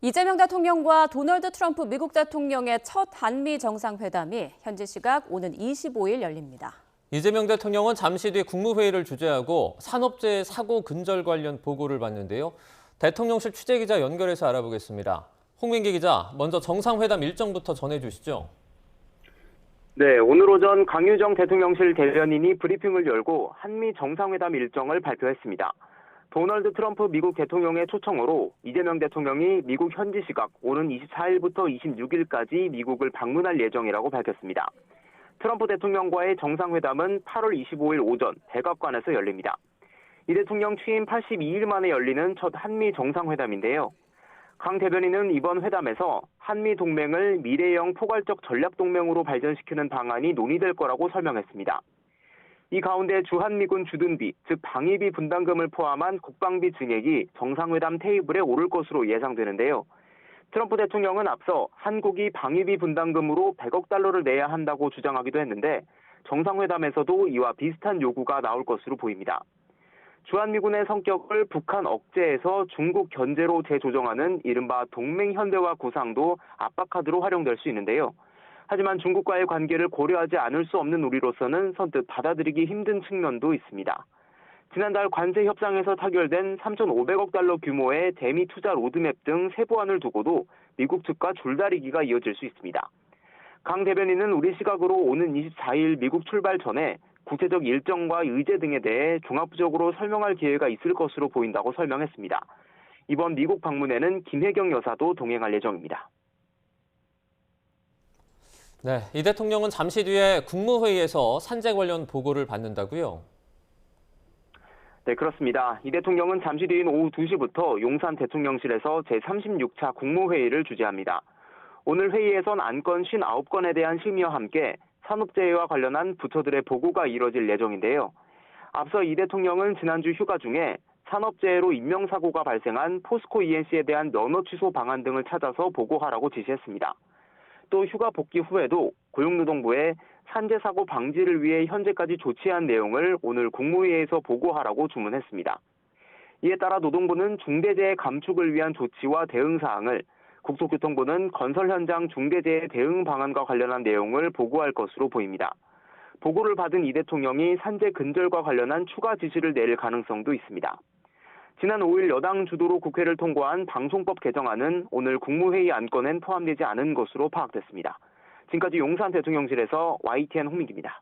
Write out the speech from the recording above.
이재명 대통령과 도널드 트럼프 미국 대통령의 첫 한미 정상회담이 현지 시각 오는 25일 열립니다. 이재명 대통령은 잠시 뒤 국무회의를 주재하고 산업재해 사고 근절 관련 보고를 받는데요. 대통령실 취재기자 연결해서 알아보겠습니다. 홍민기 기자, 먼저 정상회담 일정부터 전해주시죠. 네, 오늘 오전 강유정 대통령실 대변인이 브리핑을 열고 한미 정상회담 일정을 발표했습니다. 도널드 트럼프 미국 대통령의 초청으로 이재명 대통령이 미국 현지 시각 오는 24일부터 26일까지 미국을 방문할 예정이라고 밝혔습니다. 트럼프 대통령과의 정상회담은 8월 25일 오전 백악관에서 열립니다. 이 대통령 취임 82일 만에 열리는 첫 한미 정상회담인데요. 강 대변인은 이번 회담에서 한미 동맹을 미래형 포괄적 전략 동맹으로 발전시키는 방안이 논의될 거라고 설명했습니다. 이 가운데 주한미군 주둔비, 즉 방위비 분담금을 포함한 국방비 증액이 정상회담 테이블에 오를 것으로 예상되는데요. 트럼프 대통령은 앞서 한국이 방위비 분담금으로 100억 달러를 내야 한다고 주장하기도 했는데 정상회담에서도 이와 비슷한 요구가 나올 것으로 보입니다. 주한미군의 성격을 북한 억제에서 중국 견제로 재조정하는 이른바 동맹 현대화 구상도 압박카드로 활용될 수 있는데요. 하지만 중국과의 관계를 고려하지 않을 수 없는 우리로서는 선뜻 받아들이기 힘든 측면도 있습니다. 지난달 관세 협상에서 타결된 3,500억 달러 규모의 대미 투자 로드맵 등 세부안을 두고도 미국 측과 줄다리기가 이어질 수 있습니다. 강 대변인은 우리 시각으로 오는 24일 미국 출발 전에 구체적 일정과 의제 등에 대해 종합적으로 설명할 기회가 있을 것으로 보인다고 설명했습니다. 이번 미국 방문에는 김혜경 여사도 동행할 예정입니다. 네, 이 대통령은 잠시 뒤에 국무회의에서 산재 관련 보고를 받는다고요? 네, 그렇습니다. 이 대통령은 잠시 뒤인 오후 2시부터 용산 대통령실에서 제36차 국무회의를 주재합니다. 오늘 회의에선 안건 59건에 대한 심의와 함께 산업재해와 관련한 부처들의 보고가 이뤄질 예정인데요. 앞서 이 대통령은 지난주 휴가 중에 산업재해로 인명사고가 발생한 포스코 ENC에 대한 면허 취소 방안 등을 찾아서 보고하라고 지시했습니다. 또 휴가 복귀 후에도 고용노동부에 산재사고 방지를 위해 현재까지 조치한 내용을 오늘 국무회의에서 보고하라고 주문했습니다. 이에 따라 노동부는 중대재해 감축을 위한 조치와 대응사항을, 국토교통부는 건설 현장 중대재해 대응 방안과 관련한 내용을 보고할 것으로 보입니다. 보고를 받은 이 대통령이 산재 근절과 관련한 추가 지시를 내릴 가능성도 있습니다. 지난 5일 여당 주도로 국회를 통과한 방송법 개정안은 오늘 국무회의 안건엔 포함되지 않은 것으로 파악됐습니다. 지금까지 용산 대통령실에서 YTN 홍민기입니다.